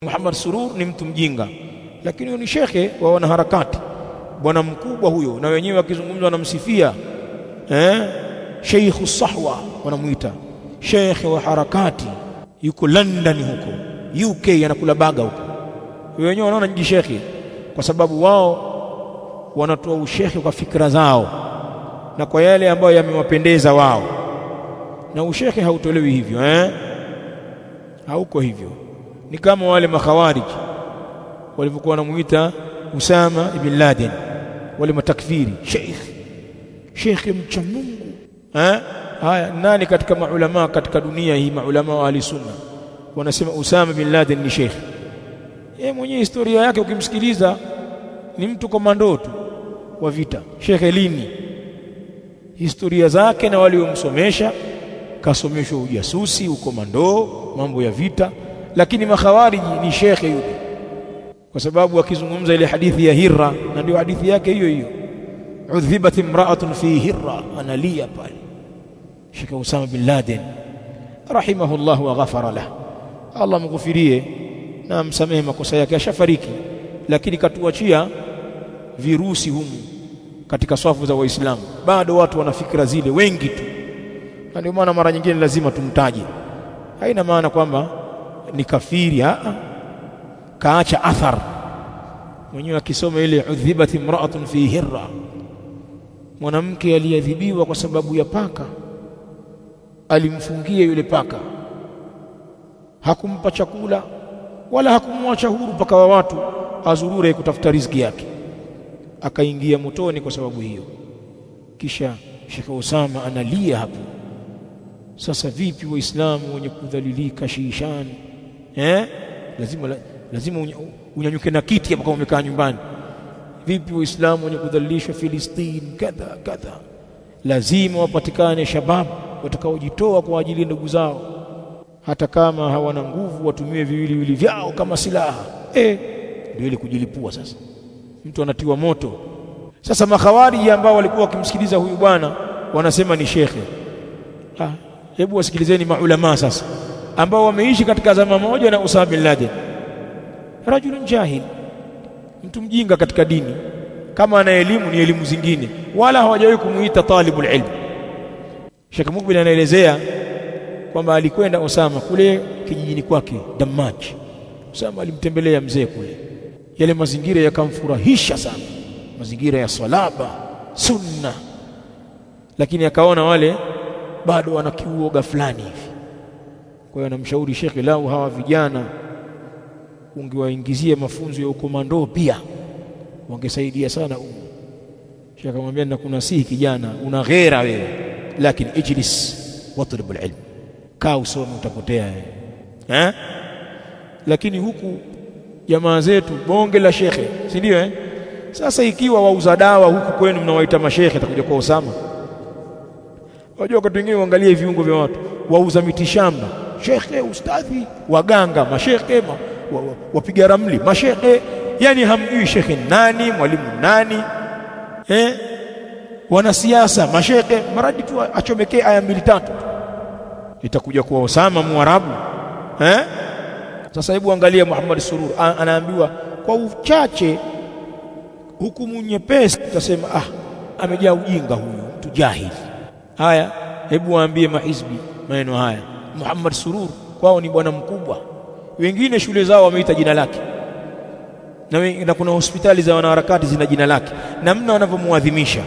Muhammad Surur ni mtu mjinga, lakini ni shekhe wa wanaharakati, bwana mkubwa huyo, na wenyewe wakizungumza wanamsifia Sheikh Sahwa, wanamuita shekhe wa harakati, yuko London huko UK, anakula baga huko. Wenyewe wanaona ni shekhe kwa sababu wao wanatoa ushekhe kwa fikra zao na kwa yale ambayo yamewapendeza wao, na ushekhe hautolewi hivyo hauko hivyo. Ni kama wale makhawarij walivyokuwa wanamuita Usama ibn Laden, wale matakfiri, sheikh mcha Mungu. Haya, nani katika maulama katika dunia hii, maulama wa ahli sunna wanasema Usama bin Laden ni sheikh? Yeye mwenyewe historia yake ukimsikiliza ni mtu komando tu wa vita. Sheikh lini? Historia zake na waliomsomesha, kasomeshwa ujasusi, ukomando, mambo ya vita. Lakini makhawariji ni shekhe yule, kwa sababu akizungumza ile hadithi ya Hirra, na ndio hadithi yake hiyo hiyo, udhibat imra'atun fi Hirra, analia pale. Sheikh Usama bin Laden rahimahullah wa ghafara lah, Allah mghufirie na msamehe makosa yake, ashafariki, lakini katuachia virusi humu katika swafu za Waislamu. Bado watu wana fikra zile wengi tu, na ndio maana mara nyingine lazima tumtaje. Haina maana kwamba ni kafiri, kaacha athar. Mwenyewe akisoma ile udhibat imra'atun fi Hirra, mwanamke aliadhibiwa kwa sababu ya paka, alimfungia yule paka, hakumpa chakula wala hakumwacha huru paka wa watu azurure kutafuta riziki yake, akaingia motoni kwa sababu hiyo. Kisha Sheikh Usama analia hapo. Sasa vipi waislamu wenye kudhalilika Shishan? Lazima unyanyuke na kiti hapo kama umekaa nyumbani. Vipi waislamu wenye kudhalilishwa Filistini kadha? Lazima wapatikane shababu watakaojitoa kwa ajili ya ndugu zao, hata kama hawana nguvu, watumie viwiliwili vyao kama silaha. Ndio ile kujilipua. Sasa mtu anatiwa moto. Sasa makhawariji ambao walikuwa wakimsikiliza huyu bwana wanasema ni shekhe. Hebu wasikilizeni maulama sasa ambao wameishi katika zama moja na Usama bin Laden. Rajulun jahil, mtu mjinga katika dini, kama ana elimu ni elimu zingine, wala hawajawahi kumuita talibul ilm. Sheikh Mukbil anaelezea kwamba alikwenda Usama kule kijijini kwake Damaj. Usama alimtembelea mzee kule, yale mazingira yakamfurahisha sana, mazingira ya salaba sunna, lakini akaona wale bado wana kiuoga fulani hivi. Kwa hiyo anamshauri Sheikh, lau hawa vijana ungewaingizia mafunzo ya ukomando pia wangesaidia sana. Sheikh akamwambia, nakunasihi kijana, una ghera wewe, lakini ijlis watlub alilm, kaa usome utapotea Lakini huku jamaa zetu bonge la shekhe, si ndio? Sasa ikiwa wauza dawa huku kwenu mnawaita mashekhe, atakuja kwa Usama. Wajua wakati wengine uangalie viungo vya watu, wauza mitishamba shekhe, ustadhi, waganga mashekhe, wapiga ramli mashekhe, yani hamjui shekhe nani, mwalimu nani, wanasiasa mashekhe, maradi tu achomekee aya 2-3 itakuja kwa Usama Muarabu. Sasa hebu angalia Muhammad Surur anaambiwa kwa uchache hukumu nyepesi, utasema amejaa ujinga huyu, mtu jahili. Haya, hebu waambie mahizbi maneno haya. Muhammad Surur kwao ni bwana mkubwa, wengine shule zao wameita jina lake, na kuna hospitali za wanaharakati zina jina lake, namna wanavyomuadhimisha.